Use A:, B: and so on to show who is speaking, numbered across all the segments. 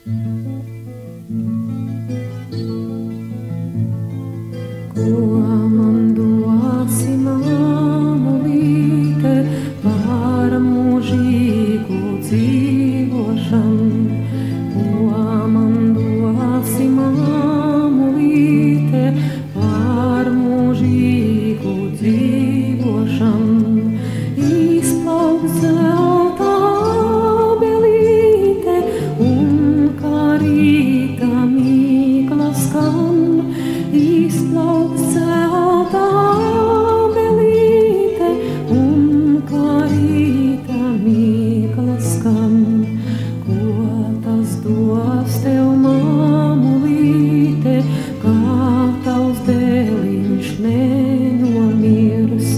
A: Ko man dosi mamulīte par mūžīgu dzīvošanu? Ko man dosi mamulīte par mūžīgu dzīvošanu? Izplauks zelta abelīte un karīta mīkla skan. Izplauks zelta abelīte un karīta mīkla skan. Ko tas dos tev, mamulīte, kā tavs dēliņš nenomirs?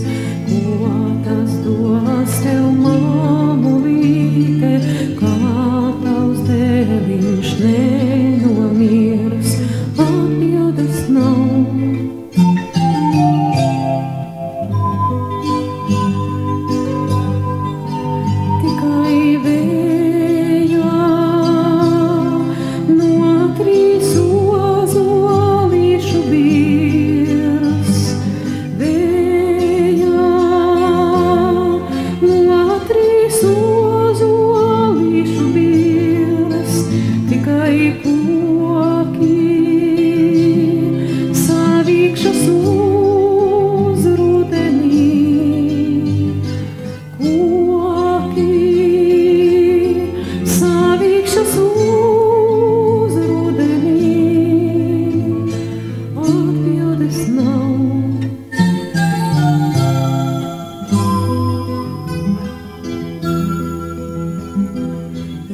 A: Ko tas dos tev, mamulīte, kā tavs dēliņš nenomirs? Atbildes nav. Tikai vējā no trīs ozolīšu birs. Vējā no trīs ozolīšu birs. Tikai koki savīkšas uz rudenī. Koki savīkšas uz rudenī. Atbildes nav.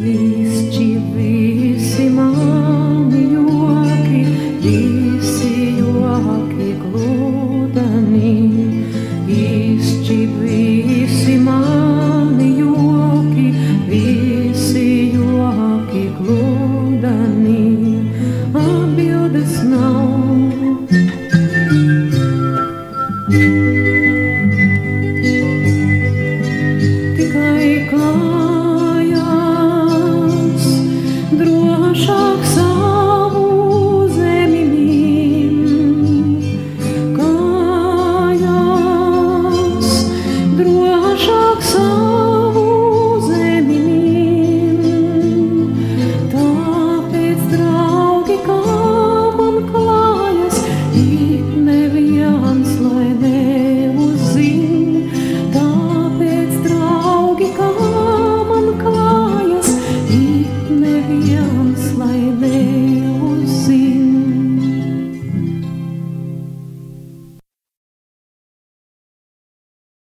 A: Visi mani joki, visi joki gludani. Visi mani joki, visi joki gludani. Atbildes nav. Tikai kājās drošāk savu zemi min. Kājās drošāk savu zemi min. Tāpēc, draugi, kā man klājas, it neviens lai neuzzin. Tāpēc, draugi, kā man klājas, it neviens lai neuzzin.